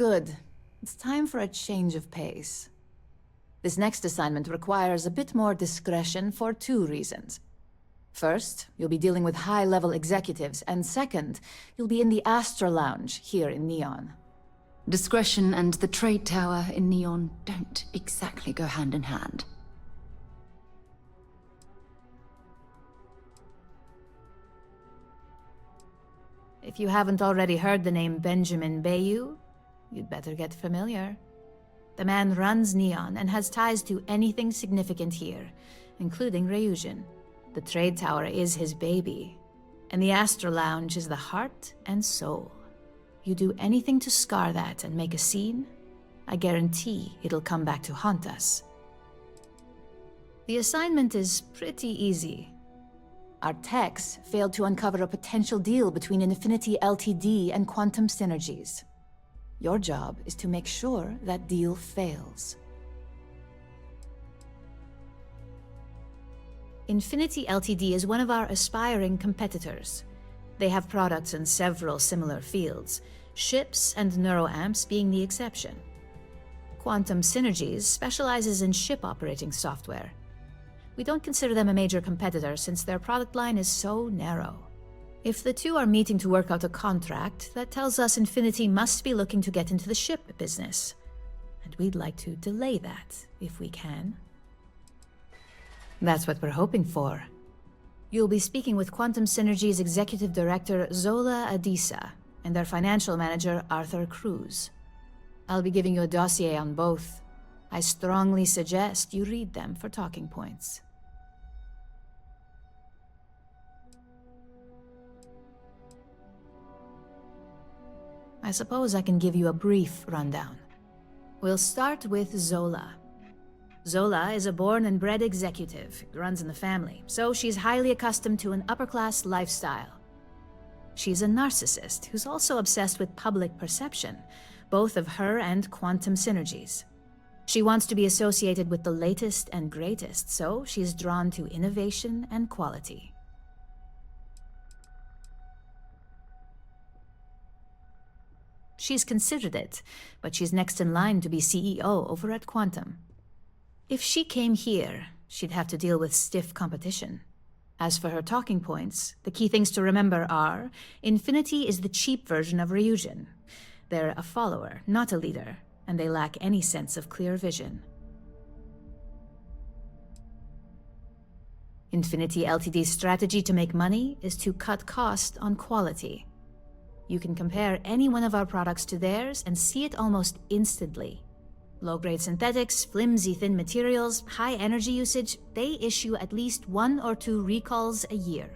Good. It's time for a change of pace. This next assignment requires a bit more discretion for 2 reasons. First, you'll be dealing with high-level executives, and second, you'll be in the Astra Lounge here in Neon. Discretion and the trade tower in Neon don't exactly go hand in hand. If you haven't already heard the name Benjamin Bayou, you'd better get familiar. The man runs Neon and has ties to anything significant here, including Ryujin. The trade tower is his baby, and the Astra Lounge is the heart and soul. You do anything to scar that and make a scene, I guarantee it'll come back to haunt us. The assignment is pretty easy. Our techs failed to uncover a potential deal between Infinity Ltd. And Quantum Synergies. Your job is to make sure that deal fails. Infinity Ltd. Is one of our aspiring competitors. They have products in several similar fields, ships and neuroamps being the exception. Quantum Synergies specializes in ship operating software. We don't consider them a major competitor since their product line is so narrow. If the two are meeting to work out a contract, that tells us Infinity must be looking to get into the ship business. And we'd like to delay that, if we can. That's what we're hoping for. You'll be speaking with Quantum Synergy's Executive Director, Zola Adisa, and their Financial Manager, Arthur Cruz. I'll be giving you a dossier on both. I strongly suggest you read them for talking points. I suppose I can give you a brief rundown. We'll start with Zola. Zola is a born and bred executive. It runs in the family, so she's highly accustomed to an upper-class lifestyle. She's a narcissist who's also obsessed with public perception, both of her and Quantum Synergies. She wants to be associated with the latest and greatest, so she's drawn to innovation and quality. She's considered it, but she's next in line to be CEO over at Quantum. If she came here, she'd have to deal with stiff competition. As for her talking points, the key things to remember are, Infinity is the cheap version of Ryujin. They're a follower, not a leader, and they lack any sense of clear vision. Infinity Ltd's strategy to make money is to cut cost on quality. You can compare any one of our products to theirs and see it almost instantly. Low-grade synthetics, flimsy thin materials, high energy usage, they issue at least 1 or 2 recalls a year.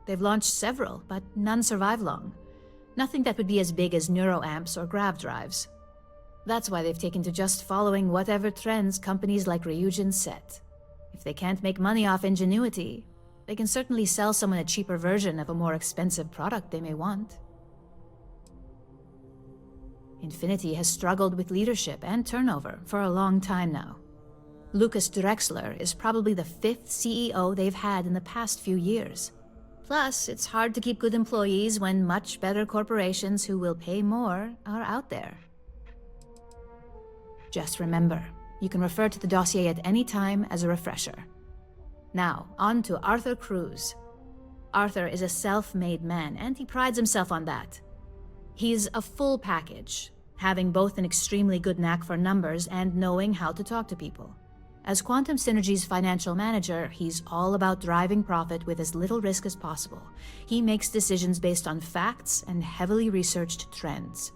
They've launched several, but none survive long. Nothing that would be as big as neuroamps or grav drives. That's why they've taken to just following whatever trends companies like Ryujin set. If they can't make money off ingenuity, they can certainly sell someone a cheaper version of a more expensive product they may want. Infinity has struggled with leadership and turnover for a long time now. Lucas Drexler is probably the 5th CEO they've had in the past few years. Plus, it's hard to keep good employees when much better corporations who will pay more are out there. Just remember, you can refer to the dossier at any time as a refresher. Now, on to Arthur Cruz. Arthur is a self-made man, and he prides himself on that. He's a full package, having both an extremely good knack for numbers and knowing how to talk to people. As Quantum Synergy's financial manager, he's all about driving profit with as little risk as possible. He makes decisions based on facts and heavily researched trends.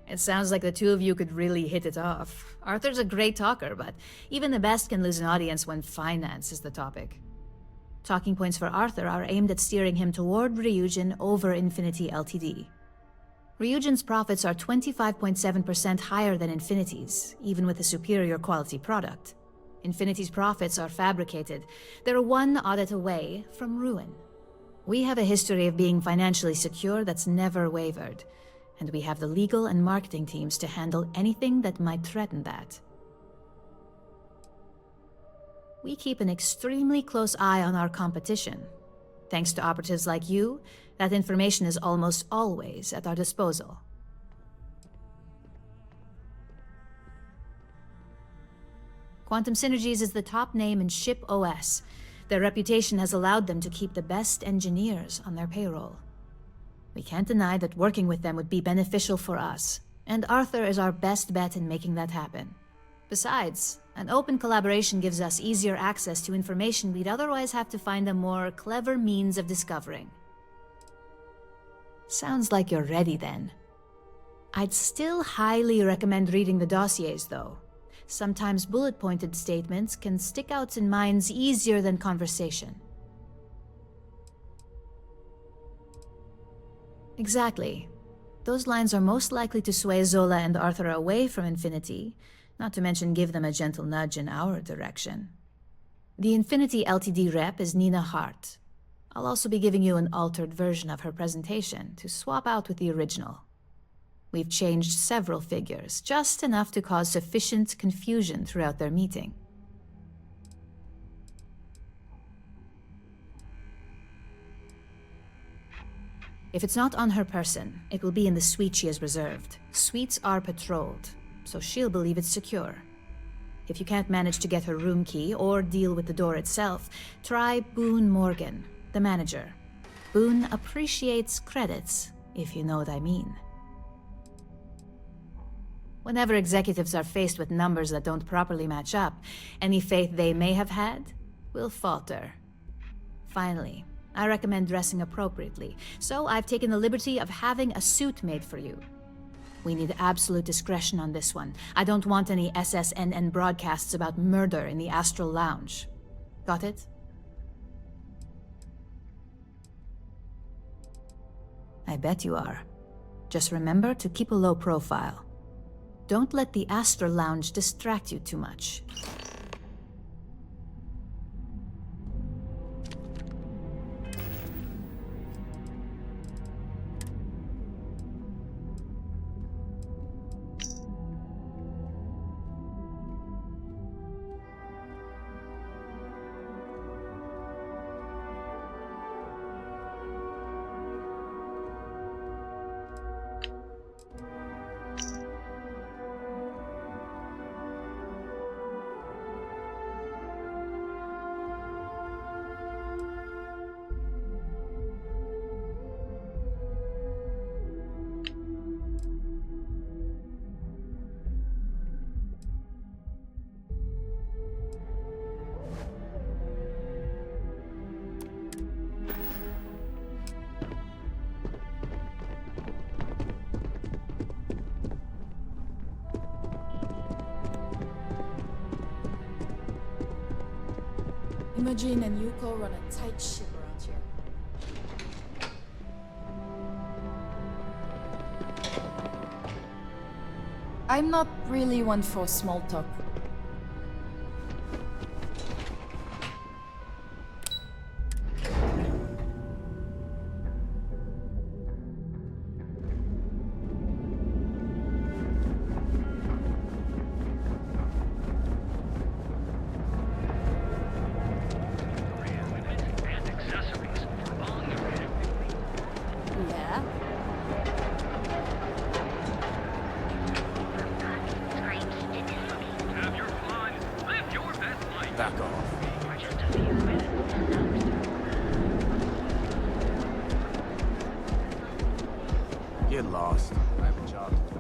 It sounds like the two of you could really hit it off. Arthur's a great talker, but even the best can lose an audience when finance is the topic. Talking points for Arthur are aimed at steering him toward Ryujin over Infinity Ltd. Ryujin's profits are 25.7% higher than Infinity's, even with a superior quality product. Infinity's profits are fabricated. They're one audit away from ruin. We have a history of being financially secure that's never wavered, and we have the legal and marketing teams to handle anything that might threaten that. We keep an extremely close eye on our competition. Thanks to operatives like you, that information is almost always at our disposal. Quantum Synergies is the top name in ship OS. Their reputation has allowed them to keep the best engineers on their payroll. We can't deny that working with them would be beneficial for us, and Arthur is our best bet in making that happen. Besides, an open collaboration gives us easier access to information we'd otherwise have to find a more clever means of discovering. Sounds like you're ready then. I'd still highly recommend reading the dossiers, though. Sometimes bullet-pointed statements can stick out in minds easier than conversation. Exactly. Those lines are most likely to sway Zola and Arthur away from Infinity, not to mention give them a gentle nudge in our direction. The Infinity Ltd rep is Nina Hart. I'll also be giving you an altered version of her presentation to swap out with the original. We've changed several figures, just enough to cause sufficient confusion throughout their meeting. If it's not on her person, it will be in the suite she has reserved. Suites are patrolled, so she'll believe it's secure. If you can't manage to get her room key or deal with the door itself, try Boone Morgan, the manager. Boone appreciates credits, if you know what I mean. Whenever executives are faced with numbers that don't properly match up, any faith they may have had will falter. Finally, I recommend dressing appropriately, so I've taken the liberty of having a suit made for you. We need absolute discretion on this one. I don't want any SSNN broadcasts about murder in the Astral Lounge. Got it? I bet you are. Just remember to keep a low profile. Don't let the Astral Lounge distract you too much. Imogen and Yuko run a tight ship around here. I'm not really one for small talk. Yeah? Have your fun. Live your best life. Back off. Get lost. I have a job to do.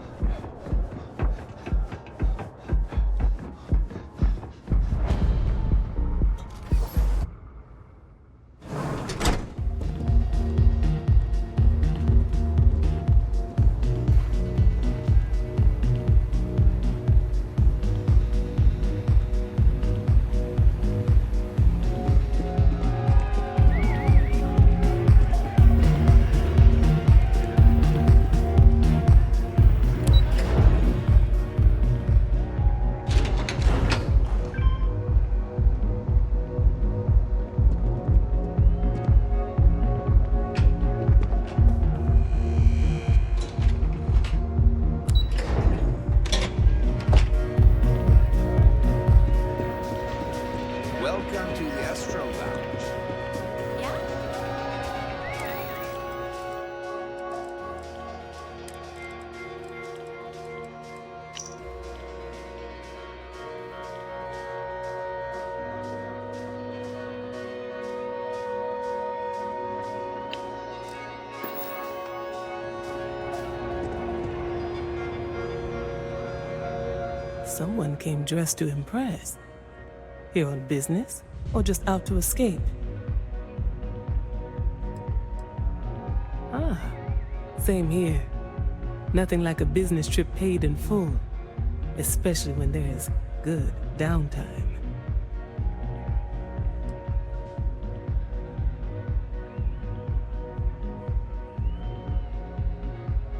Someone came dressed to impress. Here on business, or just out to escape? Ah, same here. Nothing like a business trip paid in full, especially when there's good downtime.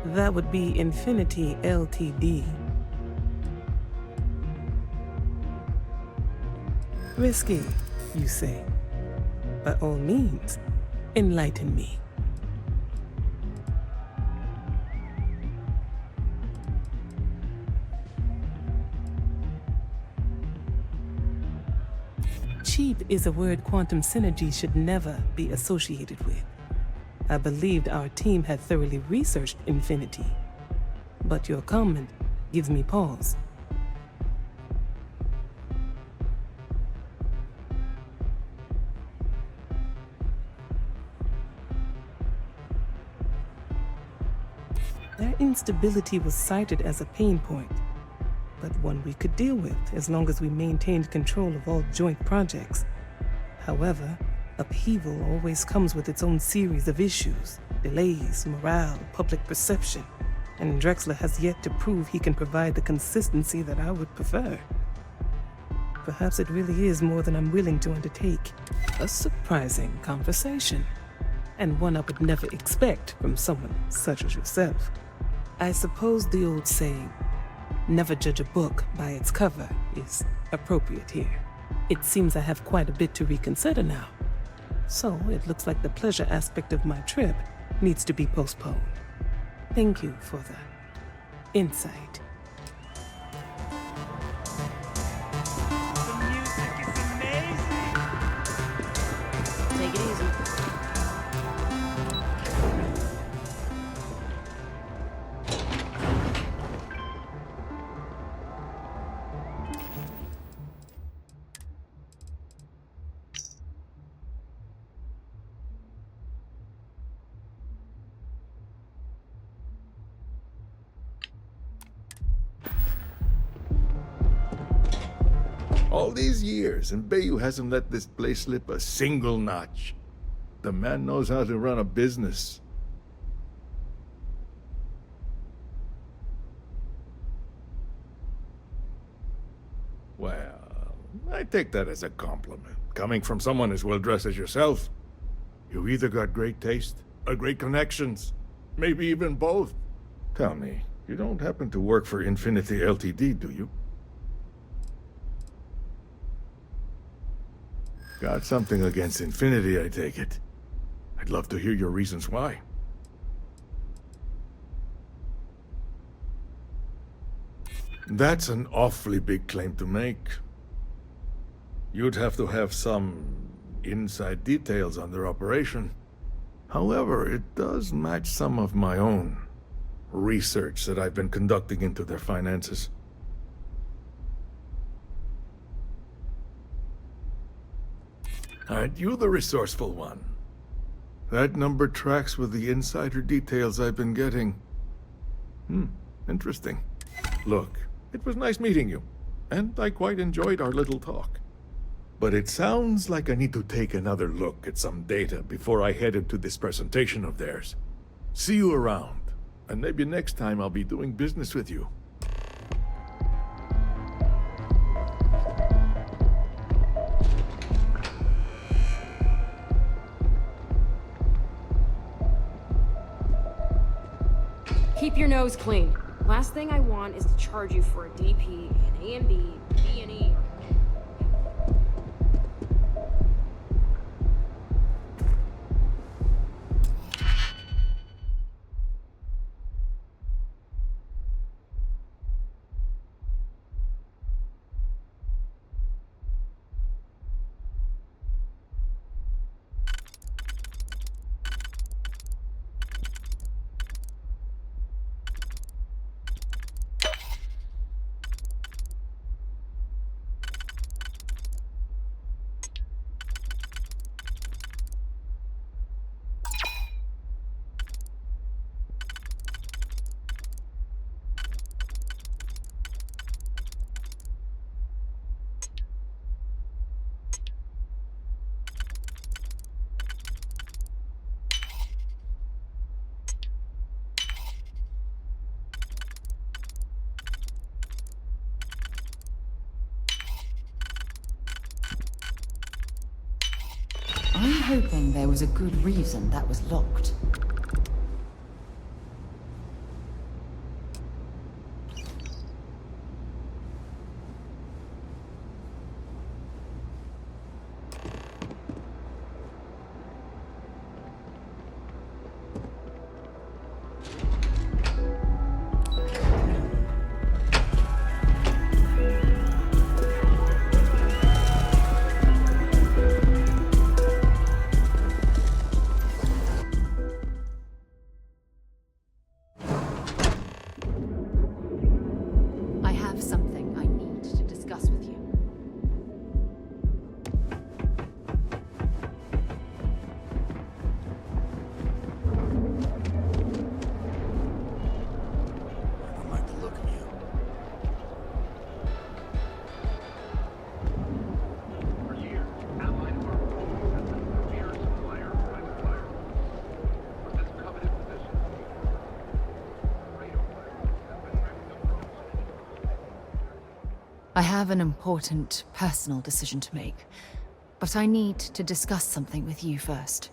That would be Infinity Ltd. Risky, you say? By all means, enlighten me. Cheap is a word quantum synergy should never be associated with. I believed our team had thoroughly researched Infinity, but your comment gives me pause. Their instability was cited as a pain point, but one we could deal with as long as we maintained control of all joint projects. However, upheaval always comes with its own series of issues, delays, morale, public perception, and Drexler has yet to prove he can provide the consistency that I would prefer. Perhaps it really is more than I'm willing to undertake. A surprising conversation, and one I would never expect from someone such as yourself. I suppose the old saying, "Never judge a book by its cover," is appropriate here. It seems I have quite a bit to reconsider now. So it looks like the pleasure aspect of my trip needs to be postponed. Thank you for the insight. The music is amazing. Take it easy. All these years, and Bayou hasn't let this place slip a single notch. The man knows how to run a business. Well, I take that as a compliment. Coming from someone as well-dressed as yourself, you either got great taste or great connections. Maybe even both. Tell me, you don't happen to work for Infinity Ltd, do you? Got something against Infinity, I take it. I'd love to hear your reasons why. That's an awfully big claim to make. You'd have to have some inside details on their operation. However, it does match some of my own research that I've been conducting into their finances. Aren't you the resourceful one? That number tracks with the insider details I've been getting. Interesting. Look, it was nice meeting you, and I quite enjoyed our little talk. But it sounds like I need to take another look at some data before I head into this presentation of theirs. See you around, and maybe next time I'll be doing business with you. Keep your nose clean. Last thing I want is to charge you for a DP, an A and B, B and E. hoping there was a good reason that was locked. I have something I need to discuss with you. I don't like the look of you. For years, allied Mark has been the premier supplier of private fire. For this coveted position, radar fire has been racking up wrongs. I have an important personal decision to make, but I need to discuss something with you first.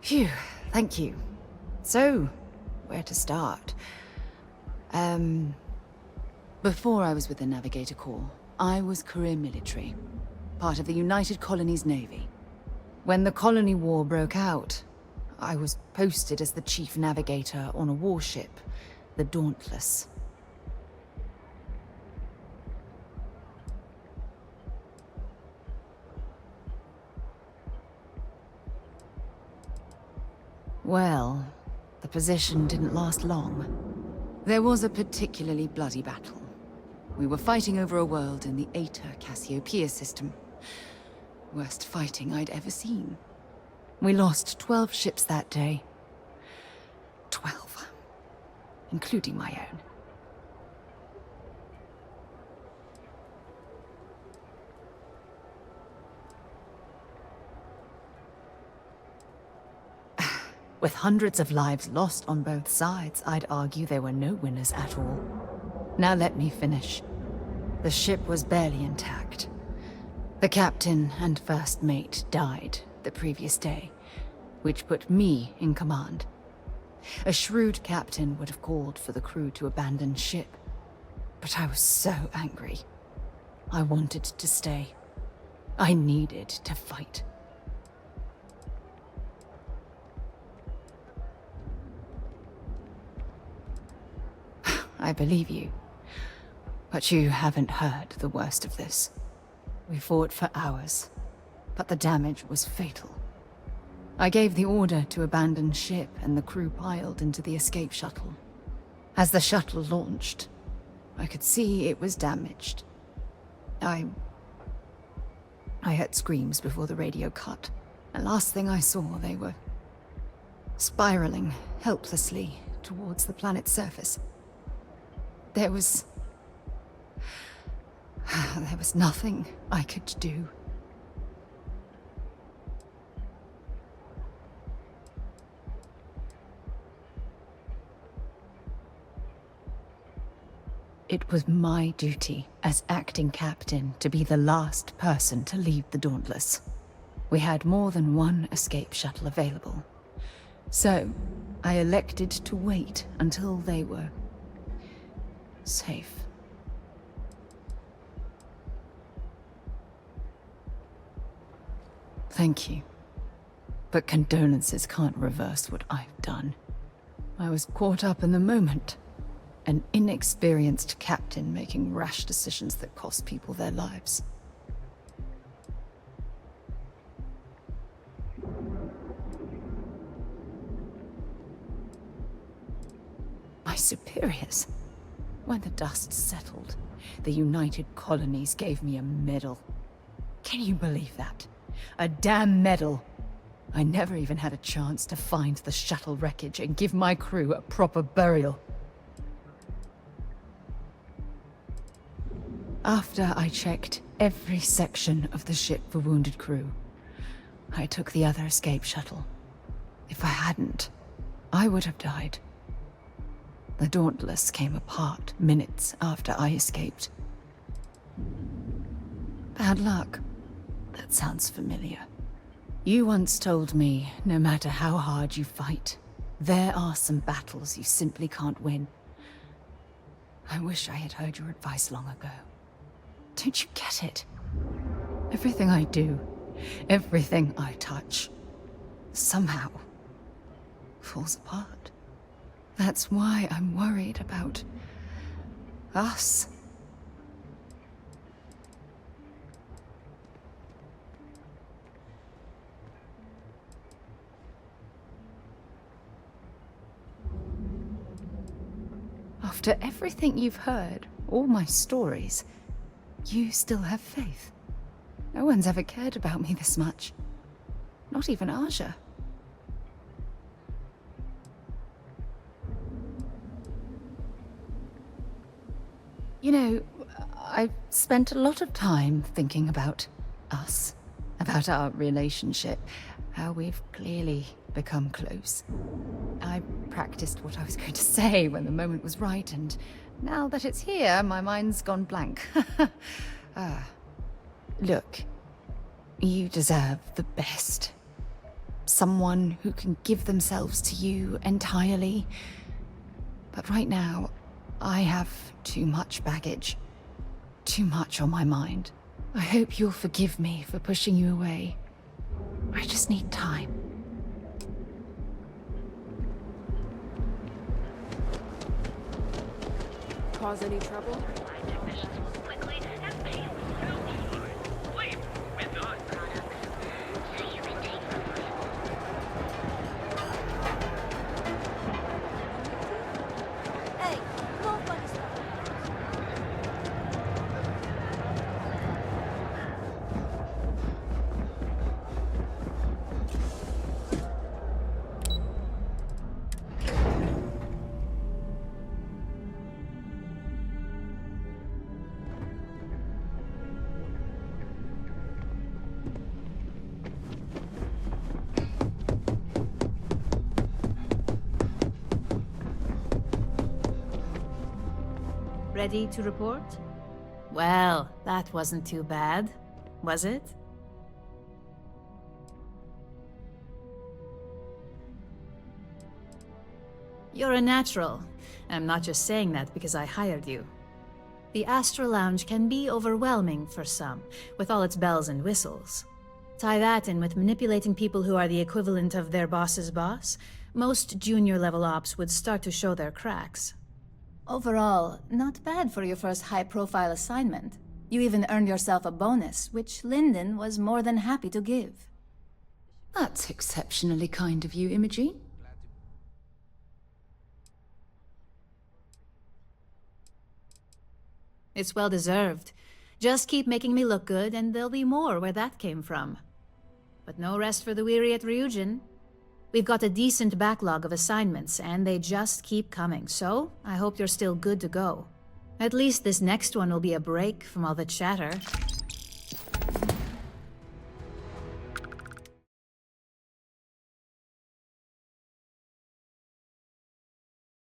Phew, thank you. So, where to start? Before I was with the Navigator Corps, I was career military, part of the United Colonies Navy. When the Colony War broke out, I was posted as the chief navigator on a warship, the Dauntless. Well, the position didn't last long. There was a particularly bloody battle. We were fighting over a world in the Eta Cassiopeia system. Worst fighting I'd ever seen. We lost 12 ships that day. 12. Including my own. With hundreds of lives lost on both sides, I'd argue there were no winners at all. Now let me finish. The ship was barely intact. The captain and first mate died the previous day, which put me in command. A shrewd captain would have called for the crew to abandon ship, but I was so angry. I wanted to stay. I needed to fight. I believe you, but you haven't heard the worst of this. We fought for hours, but the damage was fatal. I gave the order to abandon ship and the crew piled into the escape shuttle. As the shuttle launched, I could see it was damaged. I heard screams before the radio cut, and last thing I saw, they were spiraling helplessly towards the planet's surface. There was nothing I could do. It was my duty as acting captain to be the last person to leave the Dauntless. We had more than one escape shuttle available. So, I elected to wait until they were safe. Thank you. But condolences can't reverse what I've done. I was caught up in the moment. An inexperienced captain making rash decisions that cost people their lives. My superiors. When the dust settled, the United Colonies gave me a medal. Can you believe that? A damn medal! I never even had a chance to find the shuttle wreckage and give my crew a proper burial. After I checked every section of the ship for wounded crew, I took the other escape shuttle. If I hadn't, I would have died. The Dauntless came apart minutes after I escaped. Bad luck. That sounds familiar. You once told me, no matter how hard you fight, there are some battles you simply can't win. I wish I had heard your advice long ago. Don't you get it? Everything I do, everything I touch, somehow falls apart. That's why I'm worried about us. After everything you've heard, all my stories, you still have faith. No one's ever cared about me this much. Not even Aja. You know, I've spent a lot of time thinking about us, about our relationship, how we've clearly become close. I practiced what I was going to say when the moment was right, and now that it's here, my mind's gone blank. Look, you deserve the best. Someone who can give themselves to you entirely. But right now, I have too much baggage. Too much on my mind. I hope you'll forgive me for pushing you away. I just need time. Cause any trouble? Ready to report? Well, that wasn't too bad, was it? You're a natural. I'm not just saying that because I hired you. The Astral Lounge can be overwhelming for some, with all its bells and whistles. Tie that in with manipulating people who are the equivalent of their boss's boss, most junior-level ops would start to show their cracks. Overall, not bad for your first high-profile assignment. You even earned yourself a bonus, which Lyndon was more than happy to give. That's exceptionally kind of you, Imogene. It's well-deserved. Just keep making me look good, and there'll be more where that came from. But no rest for the weary at Ryujin. We've got a decent backlog of assignments, and they just keep coming, so I hope you're still good to go. At least this next one will be a break from all the chatter.